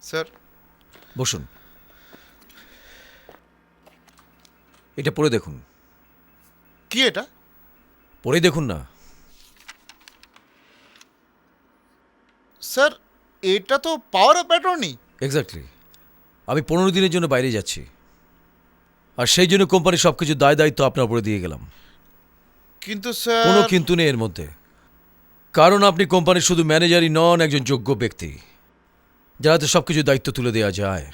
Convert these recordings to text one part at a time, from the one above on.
Sir. বসুন। এটা পড়ে দেখুন। কি এটা? পড়ে দেখুন না। স্যার, এটা তো পাওয়ার অফ অ্যাটর্নি। এক্স্যাক্টলি। আমি 15 দিনের জন্য বাইরে যাচ্ছি, আর সেই জন্য কোম্পানির সব কিছু দায় দায়িত্ব আপনার উপরে দিয়ে গেলাম। কিন্তু স্যার। কোনো কিন্তু নেই এর মধ্যে, কারণ আপনি কোম্পানির শুধু ম্যানেজারই নন, একজন যোগ্য ব্যক্তি যাতে সব কিছু দায়িত্ব তুলে দেওয়া যায়।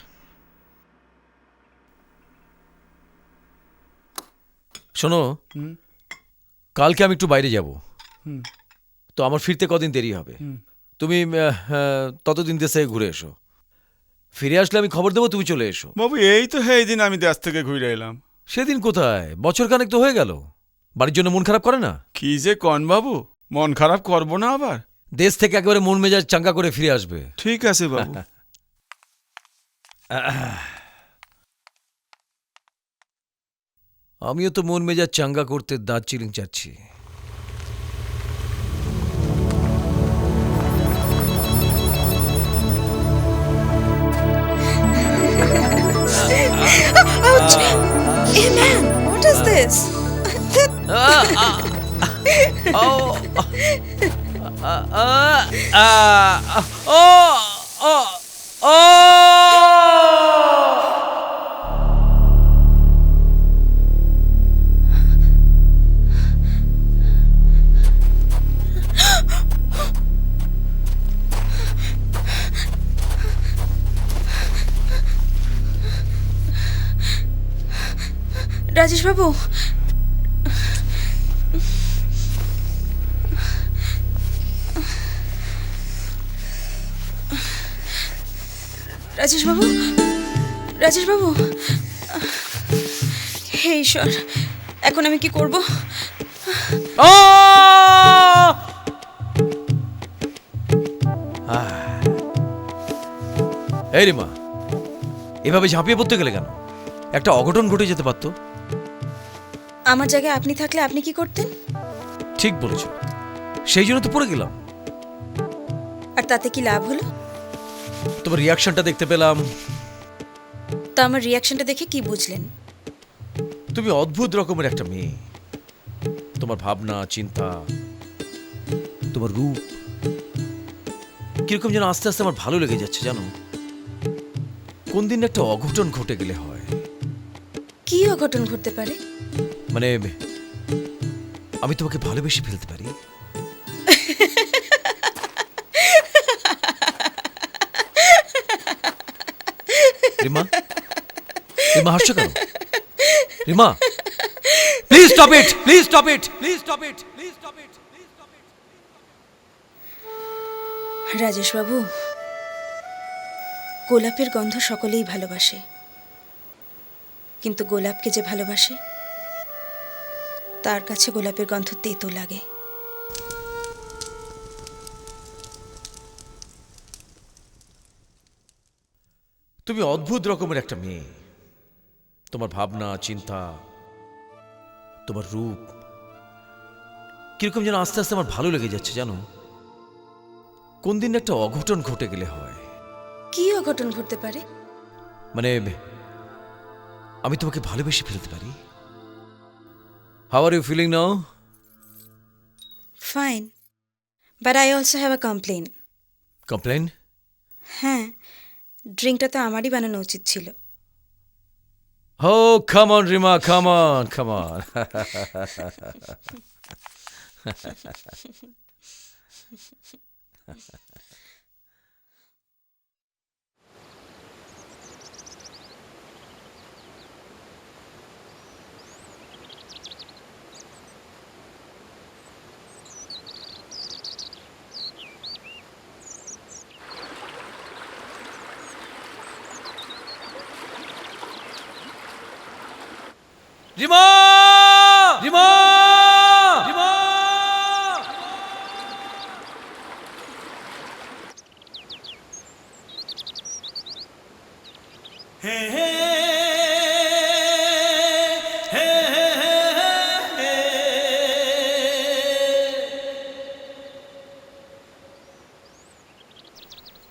শোনো, কালকে আমি একটু বাইরে যাব, তো আমার ফিরতে কদিন দেরি হবে। তুমি ততদিন দেশে ঘুরে এসো। ফিরে আসলে আমি খবর দেবো, তুমি চলে এসো। বাবু এই তো এই দিন আমি দেশ থেকে ঘুরে এলাম। সেদিন কোথায়? বছরখানেক তো হয়ে গেল। বাড়ির জন্য মন খারাপ করে না? কি যে কন বাবু, মন খারাপ করবো না আবার। দেশ থেকে একেবারে মন মেজাজ চাঙ্গা করে ফিরে আসবে। ঠিক আছে বাবু। আমিও তো মন মেজাজ চাঙ্গা করতে দাঁত চিলিং চাচ্ছি। Ouch! Hey man, what is this? Rajesh বাবু, রাজেশ বাবু, রাজেশ বাবু, হে ঈশ্বর, এখন আমি কি করব? এই রে মা, এভাবে ঝাঁপিয়ে পড়তে গেলে কেন? একটা অঘটন ঘটে যেতে পারতো। আমার জায়গায় আপনি থাকলে আপনি কি করতেন? ঠিক বলেছ, সেই জন্য তো পড়ে গেলাম। আর তাতে কি লাভ হলো? তোমার রিয়াকশনটা দেখতে পেলাম। তা আমার রিয়াকশনটা দেখে কি বুঝলেন? তুমি অদ্ভুত রকমের একটা মেয়ে। তোমার ভাবনা চিন্তা, তোমার রূপ কিরকম যেন আস্তে আস্তে আমার ভালো লেগে যাচ্ছে জানো। কোন দিন একটা অঘটন ঘটে গেলে হয়। কি অঘটন ঘটতে পারে? মানে আমি তোমাকে ভালোবেসে ফেলতে পারি। রিমা, রিমা হাসছো কেন? Rima, please stop it, please stop it, please stop it, please stop it, please stop it. Rajesh বাবু, গোলাপের গন্ধ সকলেই ভালোবাসে, কিন্তু গোলাপকে যে ভালোবাসে তার কাছে গোলাপের গন্ধ তেতো লাগে। তুমি অদ্ভুত রকমের একটা মেয়ে। তোমার ভাবনা চিন্তা, তোমার রূপ কিরকম যেন আস্তে আস্তে আমার ভালো লেগে যাচ্ছে জানো। কোন দিন একটা অঘটন ঘটে গেলে হয়। কি অঘটন ঘটতে পারে? মানে আমি তোমাকে ভালোবেসে ফেলতে পারি। How are you feeling now? Fine, but I also have a complain. Complain? হ্যাঁ, ড্রিঙ্কটা তো আমারই বানানো উচিত ছিল। Oh come on Rima, come on, come on. Rima, Rima, Rima.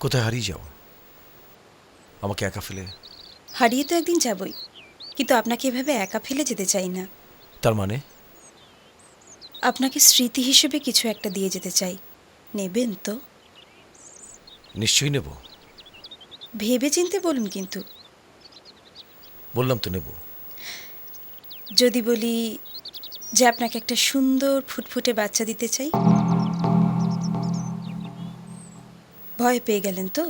কোথায় হারিয়ে যাও? আমাকে একা ফেলে? হারিয়ে তো একদিন যাবই, কিন্তু আপনাকে এভাবে একা ফেলে যেতে চাই না। তার মানে? আপনাকে স্মৃতি হিসেবে কিছু একটা দিয়ে যেতে চাই। নেবেন তো? নিশ্চয়ই নেব। ভেবে চিনতে বলুন কিন্তু। বললাম তো নেব। যদি বলি যে আপনাকে একটা সুন্দর ফুটফুটে বাচ্চা দিতে চাই? ভয় পেয়ে গেলেন তো?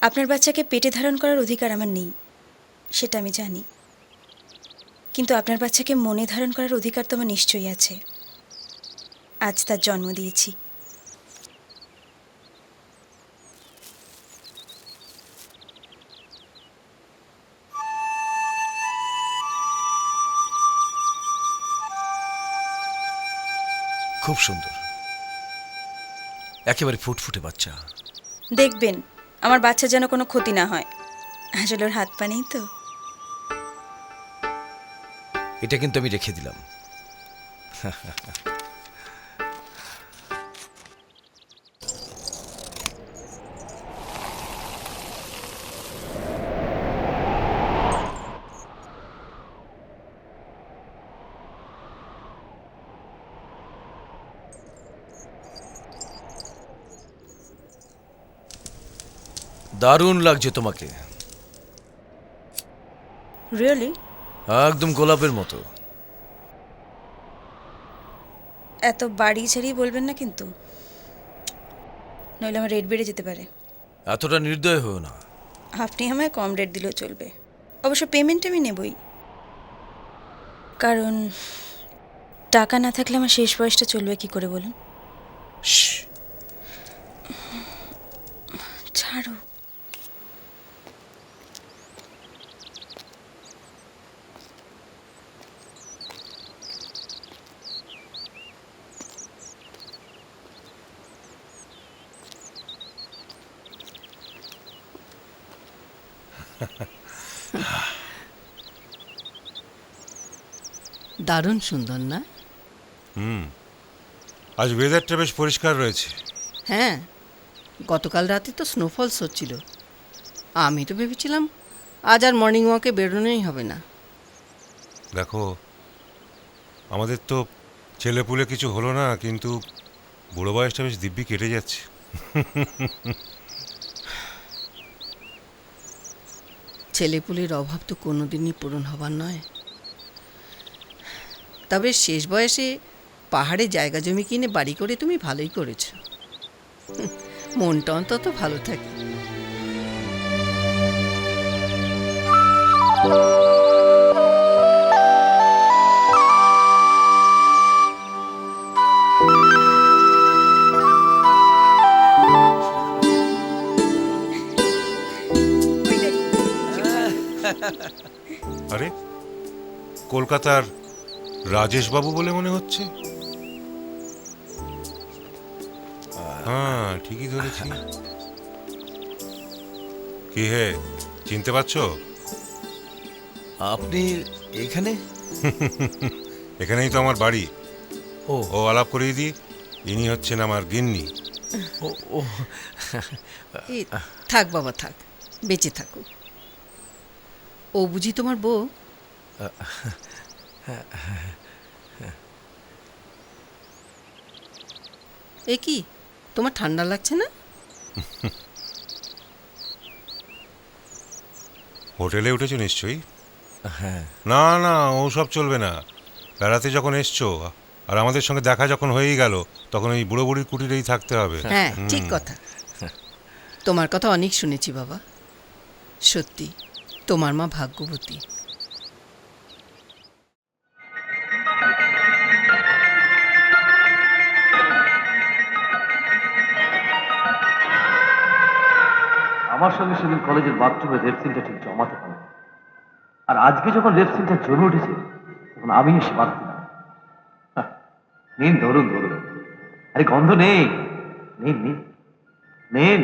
আপনার বাচ্চাকে পেটে ধারণ করার অধিকার আমার নেই, সেটা আমি জানি। কিন্তু আপনার বাচ্চাকে মনে ধারণ করার অধিকার তো আমার নিশ্চয়ই আছে। আজ তার জন্ম দিয়েছি। খুব সুন্দর, একেবারে ফুটফুটে বাচ্চা। দেখবেন আমার বাচ্চা যেন কোনো ক্ষতি না হয়। আসলে ওর হাত পা নেই তো। এটা কিন্তু আমি রেখে দিলাম। দারুণ লাগছে তোমাকে। রিয়েলি? একদম গোলাপের মতো। এত বাড়ি ছাড়িয়ে বলবেন না কিন্তু, নইলে আমার রেট বেড়ে যেতে পারে। এতটা নির্দয় হও না। আপনি আমায় কম রেট দিলেও চলবে, অবশ্য পেমেন্ট আমি নেবই। কারণ টাকা না থাকলে আমার শেষ বয়সটা চলবে কি করে বলুন? শ্শ্, ছাড়ো। দারুণ সুন্দর না? আজ ওয়েদারটা বেশ পরিষ্কার রয়েছে। হ্যাঁ, গতকাল রাতে তো স্নোফলস হচ্ছিল। আমি তো ভেবেছিলাম আজ আর মর্নিং ওয়াকে বেরোনোই হবে না। দেখো, আমাদের তো ছেলেপুলে কিছু হলো না, কিন্তু বুড়ো বয়সটা বেশ দিব্যি কেটে যাচ্ছে। ছেলেপুলের অভাব তো কোনোদিনই পূরণ হবার নয়। তবে শেষ বয়সে পাহাড়ে জায়গা জমি কিনে বাড়ি করে তুমি ভালোই করেছ। মনটা অন্তত ভালো থাকে। আরে, কলকাতার রাজেশবাবু বলে মনে হচ্ছে। হ্যাঁ, ঠিকই ধরেছি। কি হে, চিনতে পারছো? আপনি এখানে? এখানেই তো আমার বাড়ি। ও ও আলাপ করিয়ে দিই, ইনি হচ্ছেন আমার গিন্নি। ও ও এই থাক বাবা, থাক, বেঁচে থাকুক। ও বুঝি তোমার বউ? এ কি, তোমার ঠান্ডা লাগছে না? হোটেলে উঠেছো নিশ্চয়ই? হ্যাঁ। না না, ওসব চলবে না। বেড়াতে যখন এসছো আর আমাদের সঙ্গে দেখা যখন হয়েই গেল, তখন এই বুড়ো বুড়ির কুটিরেই থাকতে হবে। হ্যাঁ, ঠিক কথা। তোমার কথা অনেক শুনেছি বাবা। সত্যি তোমার মা ভাগ্যবতী। আমার সঙ্গে সেদিন কলেজের বাথরুমে রেপ সিনটা ঠিক জমাতে পারে, আর আজকে যখন রেপ সিনটা জমে উঠেছে তখন আমি এসে বাদ দিলাম। নিন, ধরুন ধরুন। আরে গন্ধ নেই, নিন নিন নিন।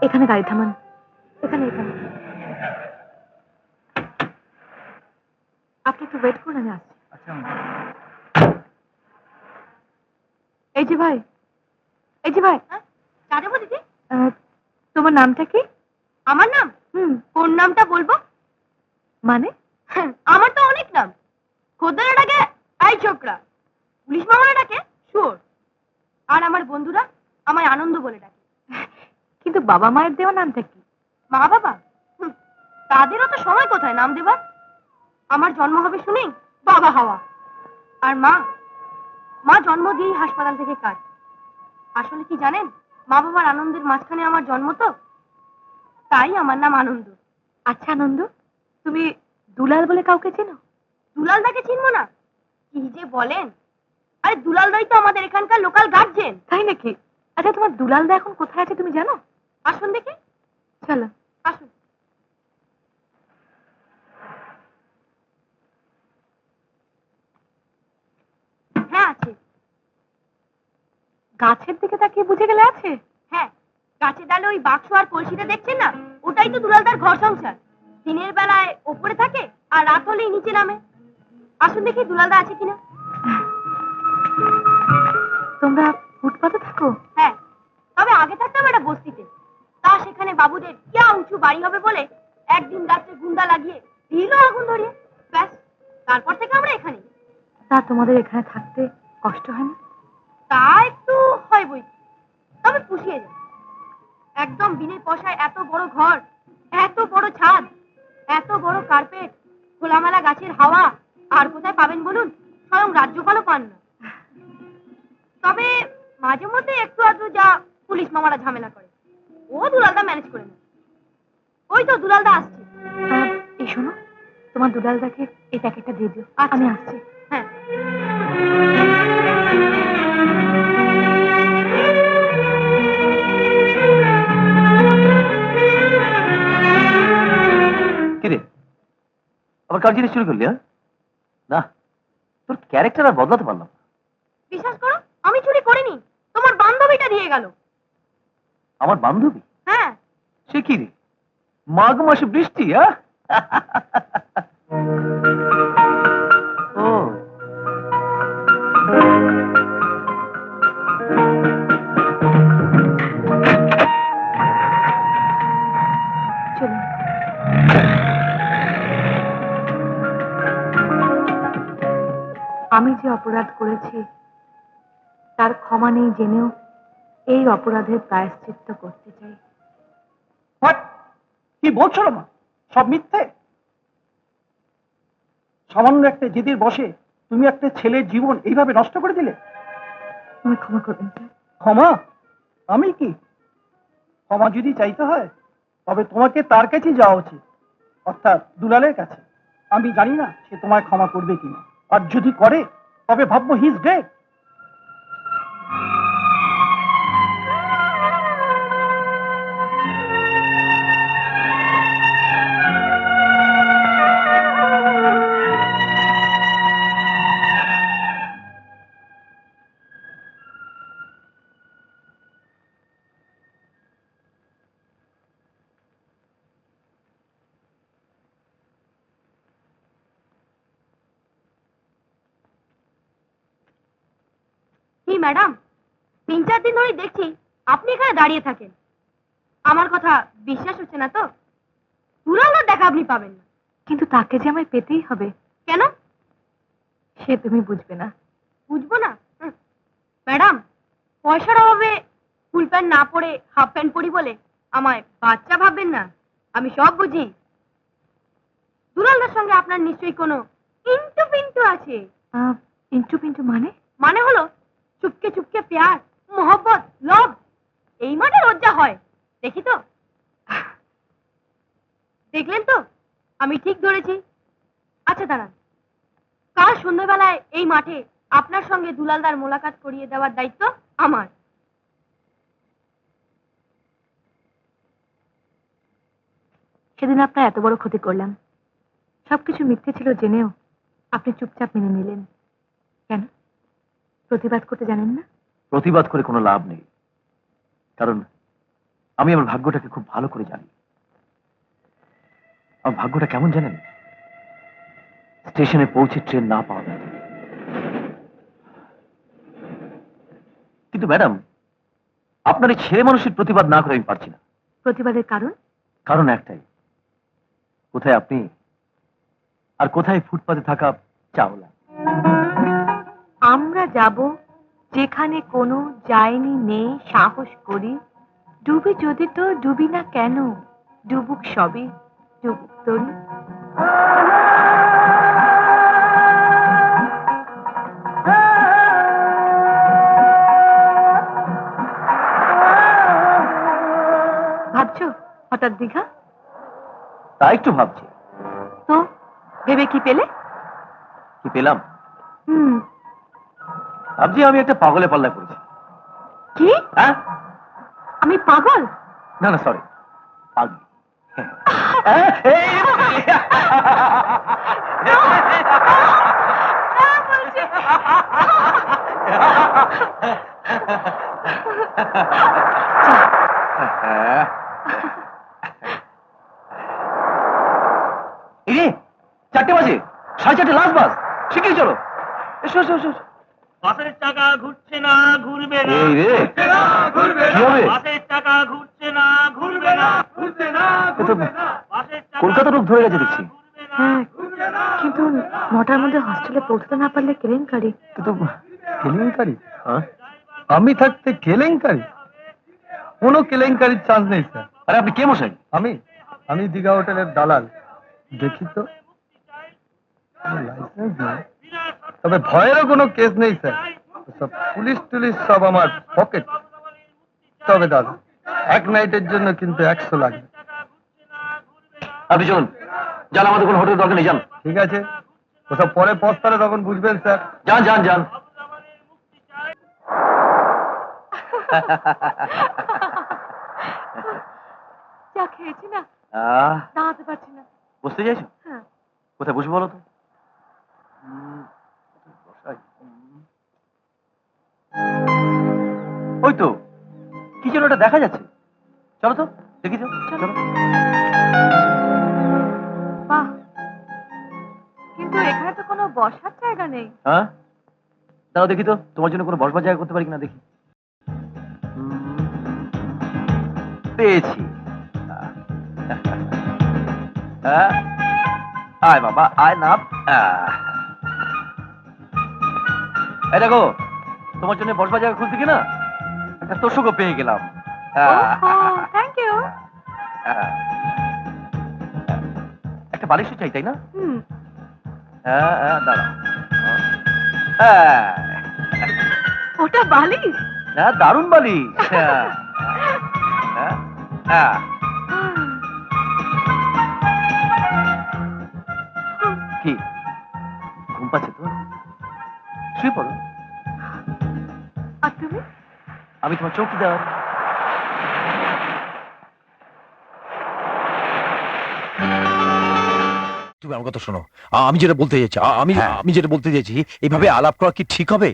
এখানে গাড়ি থামান, এখানে এখানে। আপনি একটু ওয়েট করুন, আমি আসছি। এই যে ভাই, এই যে ভাই, কারে বলিদি? তোমার নামটা কি? আমার নাম? কোন নামটা বলবো? মানে আমার তো অনেক নাম। খোদ্দেরা ডাকে এই ছোকরা, পুলিশ মামারা ডাকে শুয়োর, আর আমার বন্ধুরা আমায় আনন্দ বলে ডাকে। কিন্তু বাবা মায়ের দেওয়া নামটা কি? মা বাবা? তাদেরও তো সময় কোথায় নাম দেবার। আমার জন্ম হবে শুনেই বাবা হাওয়া, আর মা, মা জন্ম দিয়েই হাসপাতাল থেকে কাট। আসলে কি জানেন, মা বাবার আনন্দের মাঝখানে আমার জন্ম তো, তাই আমার নাম আনন্দ। আচ্ছা আনন্দ, তুমি দুলাল বলে কাউকে চেনো? দুলাল দাকে চিনবো না? কি যে বলেন! আরে দুলাল দাই তো আমাদের এখানকার লোকাল গার্জেন। তাই নাকি? আচ্ছা, তোমার দুলাল দা এখন কোথায় আছে তুমি জানো? আসুন দেখি। চলো। আসুন। হ্যাঁ আছে। গাছের দিকে তাকিয়ে বুঝে গেলে আছে? হ্যাঁ, গাছের ডালে ওই বাক্স আর কলসিটা দেখছেন না, ওটাই তো দুলালদার ঘর সংসার। দিনের বেলায় ওপরে থাকে আর রাত হলেই নিচে নামে। আসুন দেখি দুলালদা আছে কিনা। তোমরা ফুটপাতে থাকো? হ্যাঁ, তবে আগে থাকতাম একটা বস্তিতে। তা সেখানে বাবুদের ইয়া উঁচু বাড়ি হবে বলে একদিন রাত্রে গুন্ডা লাগিয়ে দিল আগুন ধরিয়ে, ব্যাস তারপর থেকে আমরা এখানে। তা তোমাদের এখানে থাকতে কষ্ট হয় না? তা একটু হয় বই, তবে পুষিয়ে যায়। একদম বিনে পয়সায় এত বড় ঘর, এত বড় ছাদ, এত বড় কার্পেট, খোলামেলা গাছের হাওয়া আর কোথায় পাবেন বলুন? স্বয়ং রাজ্যপালও পান না। তবে মাঝে মধ্যে একটু আধটু যা পুলিশ মামারা ঝামেলা করে, ও দুলালদা ম্যানেজ করে না। ওই তো দুলালদা আসছে। এই শোনো, তোমার দুলালদাকে এই প্যাকেটটা দিয়ে দিও, আমি আসছি। হ্যাঁ। কিরে, আবার কার জিনিস চুরি করলি? হ্যাঁ, না, তোর ক্যারেক্টার আর বদলাতে পারলাম না। বিশ্বাস করো, আমি চুরি করিনি, তোমার বান্ধবীটা দিয়ে গেল। আমার বান্ধবী? হ্যাঁ। সে কি রে, মাঘ মাসে বৃষ্টি? হ্যাঁ, ও চলুন। আমি যে অপরাধ করেছি তার ক্ষমা নেই জেনেও এই অপরাধের প্রায়শ্চিত্ত করতে চাই। কি বলছো মা? সব মিথ্যে। সামান্য একটা জেদের বসে তুমি একটা ছেলের জীবন এইভাবে নষ্ট করে দিলে। তুমি ক্ষমা করবেন স্যার। ক্ষমা? আমি কি? ক্ষমা যদি চাইতে হয় তবে তোমাকে তার কাছে যাওয়া উচিত, অর্থাৎ দুলালের কাছে। আমি জানি না সে তোমায় ক্ষমা করবে কিনা, আর যদি করে তবে ভাববো হি ইজ গ্রেট। কি ম্যাডাম, 3-4 দিন ধরে দেখছি আপনি এখানে দাঁড়িয়ে থাকেন। আমার কথা বিশ্বাস হচ্ছে না তো? দুলালদার দেখা আপনি পাবেন না। কিন্তু তাকে যে আমায় পেতেই হবে। কেন? সে তুমি বুঝবে না। বুঝবো না? ম্যাডাম, পয়সার অভাবে ফুল প্যান্ট না পরে হাফ প্যান্ট পরি বলে আমায় বাচ্চা ভাববেন না। আমি সব বুঝি। দুলালদার সঙ্গে আপনার নিশ্চয়ই কোনো ইন্টু পিন্টু আছে। ইন্টু পিন্টু মানে? মানে হলো চুপকে চুপকে প্যার, মোহব্বত, লভ। এই মাঠে লজ্জা হয়, দেখি তো। দেখলেন তো, আমি ঠিক ধরেছি। আচ্ছা দাঁড়ান, কাল সন্ধ্যাবেলায় এই মাঠে আপনার সঙ্গে দুলালদার মোলাকাত করিয়ে দেওয়ার দায়িত্ব আমার। সেদিন আপনার এত বড় ক্ষতি করলাম, সবকিছু মিথ্যে ছিল জেনেও আপনি চুপচাপ মেনে নিলেন। কেন? প্রতিবাদ করতে জানেন না? প্রতিবাদ করে কোনো লাভ নেই, কারণ আমি আমার ভাগ্যটাকে খুব ভালো করে জানি। আমার ভাগ্যটা কেমন জানেন? স্টেশনে পৌঁছে ট্রেন না পাওয়া যায়। কিন্তু ম্যাডাম, আপনার এই ছেলে মানুষের প্রতিবাদ না করে আমি পারছি না। প্রতিবাদের কারণ? কারণ একটাই, কোথায় আপনি আর কোথায় ফুটপাতে থাকা চাওলা। আমরা যাব যেখানে কোনো যায়নি নেই সাহস করি, ডুবে যদি তো ডুবি না কেন, ডুবুক সবই, ডুবুক তরি। ভাবছো হঠাৎ দীঘা? তাই একটু ভাবছি। তো ভেবে কি পেলে? কি পেলাম? হুম। ভাবছি আমি একটা পাগলে পাল্লা করেছি। কি? হ্যাঁ? আমি পাগল? না না, সরি, পাগলি। এই 4টে বাজে, 4:30 লাস্ট বাস, শিগগিরই চলো। এসো এসো এসো। বাসের চাকা ঘুরছে না, ঘুরবে না। এই রে, কি হবে? বাসের চাকা ঘুরছে না, ঘুরবে না, ঘুরবে না, এ তো বাসের চাকা কলকাতা রূপ ধরে গেছে দেখছি। হ্যাঁ, কিন্তু 9টার মধ্যে হস্টেলে পৌঁছতে না পারলে কেলেঙ্কারি। কিন্তু কেলেঙ্কারি? হ্যাঁ, আমি থাকতে কেলেঙ্কারি? কোনো কেলেঙ্কারির চান্স নেই স্যার। আরে আপনি কে মশাই? আমি দীঘা হোটেলের দালাল। দেখি তো, লাইসেন্স নেই, তবে ভয়েরও কোনো কেস নেই স্যার। সব পুলিশ টুলিশ সব আমার পকেট। তবে দাদা, এক নাইটের জন্য কিন্তু 100 লাগবে। আপনি চলুন, যান, আমাদের কোনো হোটেল দরকার নেই, যান। ঠিক আছে, ওসব পরে পস্তালে তখন বুঝবেন স্যার। যান যান যান। চা খেয়েছি না, দাঁড়াতে পারছি না। বসতে চাইছো? হ্যাঁ। কোথায় বসবো বলো তো? ওই তো কি যেন ওটা দেখা যাচ্ছে, চলো তো দেখি তো, চলো। বাহ, কিন্তু এখানে তো কোনো বসার জায়গা নেই। হ্যাঁ, দাঁড়াও দেখি তো, তোমার জন্য কোনো বসবার জায়গা করতে পারি কিনা দেখি। পেয়েছি। হ্যাঁ, আয় বাবা আয় না। এই দেখো, তোমার জন্য বসবার জায়গা খুঁজছি কিনা একটা তোষকও পেয়ে গেলাম। Thank you. একটা বালিশও চাই, তাই না? হুম। হ্যাঁ হ্যাঁ, দাঁড়াও। হ্যাঁ, ওটা বালিশ? হ্যাঁ, দারুণ বালিশ। হ্যাঁ হ্যাঁ হ্যাঁ। কি ঘুম পাচ্ছে তো? শুয়ে পড়ো। আর তুমি? আমি তোমার চৌকিদার। তুমি আমার কথা শোনো, আমি যেটা বলতে চাইছি, আমি যেটা বলতে চাইছি, এইভাবে আলাপ করা কি ঠিক হবে?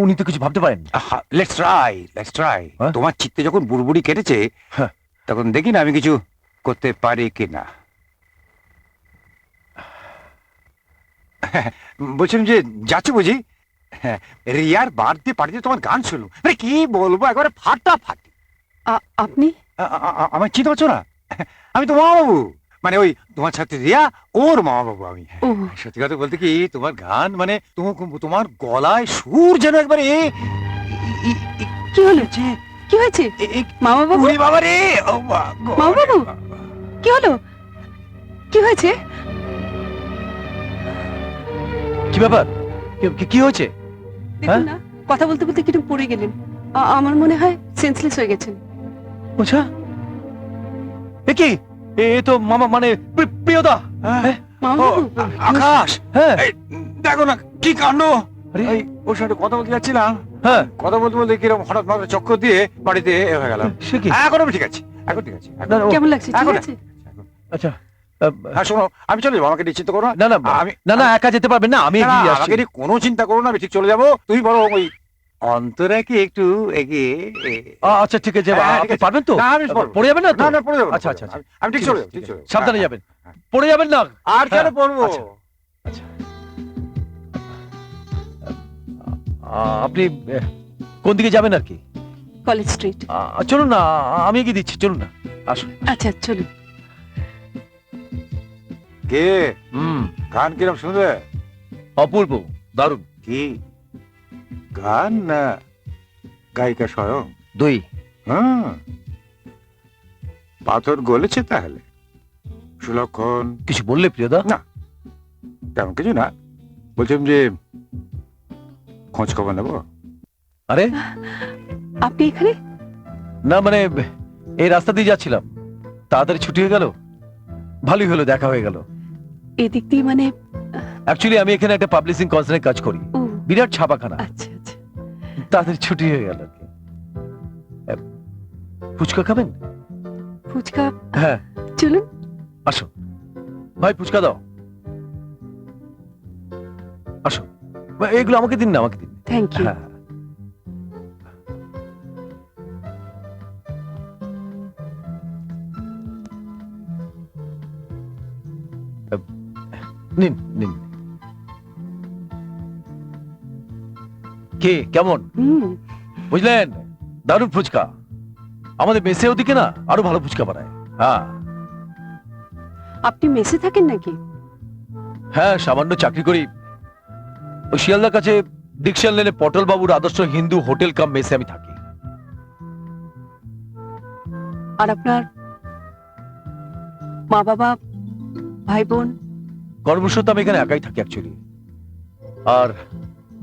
উনি তো কিছু ভাবতে পারেন। Let's try. হ্যাঁ? তোমার চিত্তে যখন বুড়বুড়ি কেটেছে, হ্যাঁ। তখন দেখি না আমি কিছু করতে পারি কিনা। বলছিলাম যে যাচ্ছে বুঝি, রিয়ার বার্থডে পার্টিতে তোমার গান শুনলো, মানে কি বলবো, একবারে ফাটাফাটি। আপনি? আমার চিন্তা করছো না? আমি তো মামাবাবু, মানে ওই তোমার ছাত্রী রিয়া, ওর মামাবাবু আমি। সত্যি কথা বলতে কি, তোমার গান মানে তোমার গলায় সুর যেন একবারে কি হয়েছে? কি হয়েছে মামা বাবু? বাবা রে, মামা বাবু কি হলো? কি হয়েছে? কি ব্যাপার? কি হয়েছে? দেখুন না, কথা বলতে বলতে কিরকম পড়ে গেলেন। আমার মনে হয় সেন্সলেস হয়ে গেছেন। আচ্ছা, এ কি? এ তো মামা, মানে প্রিয়দা। মামা বাবু, আকাশ, হ্যাঁ, দেখো না কি কাণ্ড। আরে, ওর সাথে কথা বলতে যাচ্ছিলাম, হ্যাঁ, কথা বলতে বলতে কিরকম হঠাৎ মাথায় চক্কর দিয়ে বাড়িতে হয়ে গেলাম। সে কি? এখন আমি ঠিক আছে, এখন ঠিক আছে। কেমন লাগছে? ঠিক এখন আছে? আচ্ছা, হ্যাঁ শোনো, আমি চলে যাবো, আমাকে নিশ্চিন্ত করো না না, আমি না না, একা যেতে পারবেন না, আমি না, এগিয়ে আমাকে আসছি। নিয়ে কোনো চিন্তা করো না, আমি ঠিক চলে যাবো। তুমি বরং ওই অন্তরাকে একটু এগিয়ে আচ্ছা ঠিক আছে হ্যাঁ, আপনি ঠিক আছে। পারবেন তো না, আমি পারবো। পড়ে যাবেন না তো? না না পড়ে যাবো না, আচ্ছা পড়ে আচ্ছা যাবো আচ্ছা না। আমি ঠিক ঠিক চলে আছে, যাবো, ঠিক ঠিক চলে আছে। যাবো। সাবধানে হ্যাঁ, যাবেন হ্যাঁ। পড়ে যাবেন না আর কেন হ্যাঁ, পড়বো? আচ্ছা। আচ্ছা আপনি কোন দিকে যাবেন আর কি? College street. চলুন না আমি এগিয়ে দিচ্ছি, চলুন না আসুন। আচ্ছা চলুন। কে হুম গান কিরম শুনবে? অপূর্ব, দারুণ। কি গান না গায়িকা স্বয়ং? দুই। হ্যাঁ, পাথর গলেছে তাহলে? সুলক্ষণ কিছু বললে প্রিয়দা? না তেমন কিছু না, বলছিলাম যে খোঁজ খবর নেবো। আরে আপনি এখানে? না মানে এই রাস্তা দিয়ে যাচ্ছিলাম, তাড়াতাড়ি ছুটি হয়ে গেল, ভালোই হলো দেখা হয়ে গেল। এদিক দিয়ে মানে? অ্যাকচুয়ালি আমি এখানে একটা পাবলিশিং কনসার্নে কাজ করি, ও বিরাট ছাপাখানা, আচ্ছা আচ্ছা। তাড়াতাড়ি ছুটি হয়ে গেল আর কি। ফুচকা খাবেন? ফুচকা? হ্যাঁ চলুন। আসো ভাই, ফুচকা দাও, আসো। এগুলো আমাকে দিন না, আমাকে দিন। Thank you. হ্যাঁ নিন নিন। কে কেমন হুম, বুঝলেন? দারুণ ফুচকা, আমাদের মেসে ওদিকে না আরো ভালো ফুচকা বানায়। হ্যাঁ আপনি মেসে থাকেন নাকি? হ্যাঁ সামান্য চাকরি করি, ওই শিয়ালদার কাছে ডিকশন লেনে পটল বাবুর আদর্শ হিন্দু হোটেল কাম মেসে আমি থাকি। আর আপনার মা বাবা, ভাই বোন? কর্মসূত্রে আমি এখানে একাই থাকি অ্যাকচুয়ালি। আর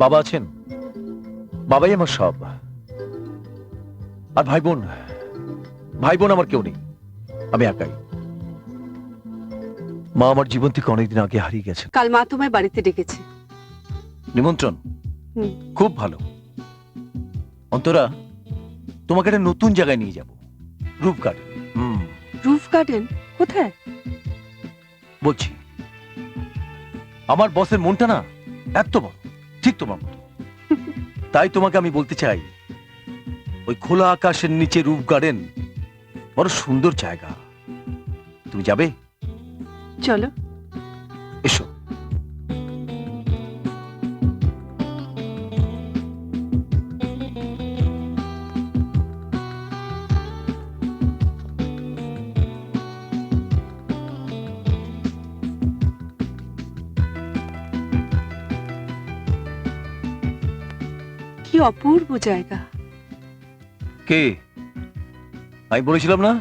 বাবা আছেন, বাবাই আমার সব। আর ভাই বোন আমার কেউ নেই, আমি একাই। মা আমার জীবন থেকে অনেকদিন আগে হারিয়ে গেছেন। কাল মা তোমায় বাড়িতে ডেকেছে। নিমন্ত্রণ? হুম। খুব ভালো। অন্তরা, তোমাকে একটা নতুন জায়গায় নিয়ে যাব, রূপ গার্ডেন। Roof garden? কোথায়? বলছি, আমার বসের মনটা না এত বড়, ঠিক তোমার মতো। তাই তোমাকে আমি বলতে চাই, ওই খোলা আকাশের নিচে রূপ গার্ডেন বড় সুন্দর জায়গা, তুমি যাবে? চলো। এসো। কি অপূর্ব জায়গা। কে? আমি বলেছিলাম না?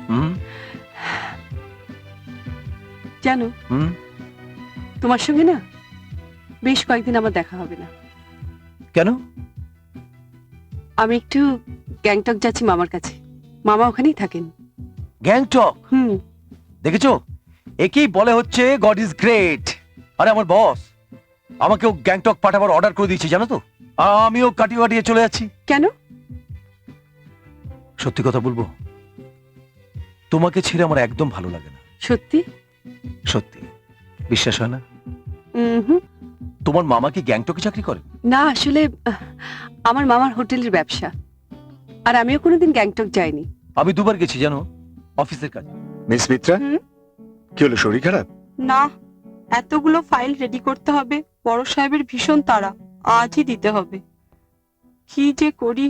হুম জানো, হুম তোমার সঙ্গে না বেশ কয়েকদিন আমার দেখা হবে না। কেন? আমি একটু গ্যাংটক যাচ্ছি মামার কাছে। মামা ওখানেই থাকেন। গ্যাংটক? হুম। দেখেছো, একেই বলে হচ্ছে গড ইজ গ্রেট। আরে আমার বস আমাকেও গ্যাংটক পাঠাবার অর্ডার করে দিয়েছে, জানো তো? আমিও কাটিয়ে কাটিয়ে চলে যাচ্ছি। কেন? সত্যি কথা বলবো, তোমাকে ছেড়ে আমার একদম ভালো লাগে না। সত্যি? সত্যি। বিশ্বাস হয় না? হুম। তোমার মামা কি গ্যাংটকে চাকরি করে? না, আসলে আমার মামার হোটেলের ব্যবসা, আর আমিও কোনোদিন গ্যাংটক যাইনি। আমি দুবার গেছি জানো, অফিসের কাজে। মিস মিত্রা, হুম? কি হলো, শরীর খারাপ? না, এতগুলো ফাইল রেডি করতে হবে, বড় সাহেবের ভীষণ তাড়া, আজই দিতে হবে। কি যে করি।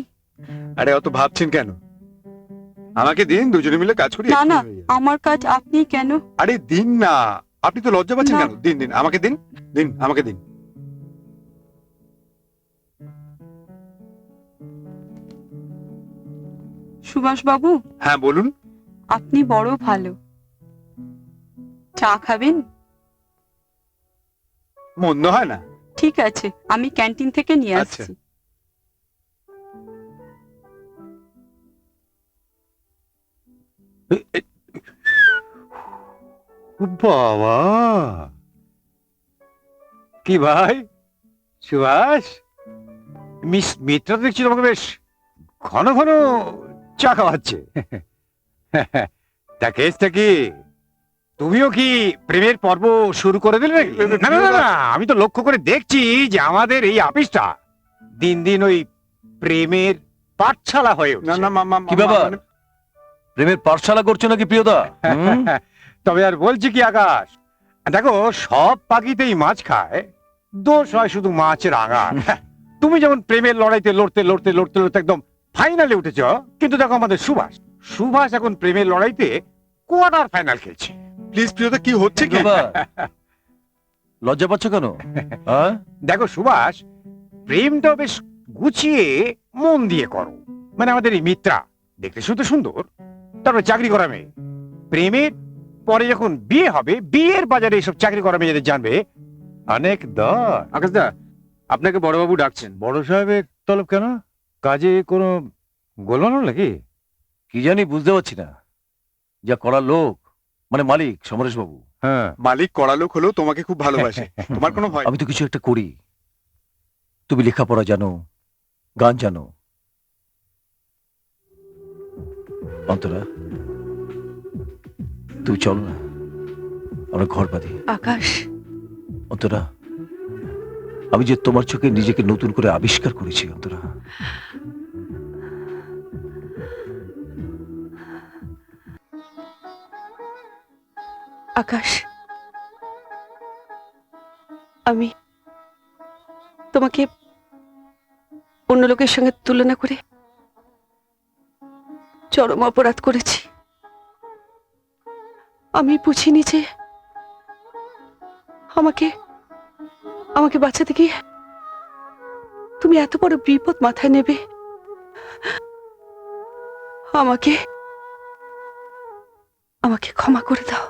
আরে অত ভাবছেন কেন, আমাকে দিন, দুজনে মিলে কাজ করি। না না, আমার কাজ আপনি কেন? আরে দিন না, আপনি তো লজ্জা পাচ্ছেন না। কেন? দিন দিন আমাকে দিন, দিন আমাকে দিন। সুভাষ বাবু, হ্যাঁ বলুন। আপনি বড় ভালো। চা খাবেন? মন্দ হয় না। ঠিক আছে, আমি ক্যান্টিন থেকে নিয়ে আচ্ছা। আসছি। বাবা, কি ভাই সুভাষ, মিস মিত্রা দেখছি তোমাকে বেশ ঘন ঘন চা খাওয়াচ্ছে। তা কেসটা কি, তুমিও কি প্রেমের পর্ব শুরু করে দিলে নাকি? না না না, আমি তো লক্ষ্য করে দেখছি যে আমাদের এই অফিসটা দিন দিন ওই প্রেমের পাঠশালা হয়ে উঠছে। না কি ব্যাপার প্রেমের পাঠশালা করছো নাকি প্রিয়দা? তবে আর বলছি কি আকাশ, দেখো সব পাখিতেই মাছ খায়, দোষ হয় শুধু মাছের আগার। তুমি যেমন প্রেমের লড়াইতে লড়তে লড়তে লড়তে লড়তে একদম ফাইনালে উঠেছ, কিন্তু দেখো আমাদের সুভাষ এখন প্রেমের লড়াইতে কোয়ার্টার ফাইনাল খেলছে। প্লিজ প্রিয়দা কি হচ্ছে কি? লজ্জা পাচ্ছ কেন? দেখো সুভাষ, প্রেমটা বেশ গুছিয়ে মন দিয়ে করো। মানে আমাদের এই মিত্রা দেখতে শুনতে সুন্দর, তারপর চাকরি করা মেয়ে, প্রেমের পরে যখন বিয়ে হবে, বিয়ের বাজারে এইসব চাকরি করা মেয়েদের জানবে অনেক দর। আকাশদা, আপনাকে বড়বাবু ডাকছেন। বড় সাহেবের তলব কেন? কাজে কোনো গোলমাল নাকি? কি জানি বুঝতে পারছি না। যা করার লোক, মানে মালিক সমরেশ বাবু। হ্যাঁ, মালিক কড়া লোক হলেও তোমাকে খুব ভালোবাসে। তোমার কোনো ভয়? আমি তো কিছু একটা করি, তুমি লেখাপড়া জানো, গান জানো। অন্তরা, তুই চল না, আমরা ঘর বাঁধি। আকাশ, অন্তরা, আমি যে তোমার চোখে নিজেকে নতুন করে আবিষ্কার করেছি অন্তরা। আকাশ, আমি তোমাকে অন্য লোকের সঙ্গে তুলনা করে চরম অপরাধ করেছি। আমি বুঝিনি যে আমাকে আমাকে বাঁচাতে গিয়ে তুমি এত বড় বিপদ মাথায় নেবে। আমাকে ক্ষমা করে দাও।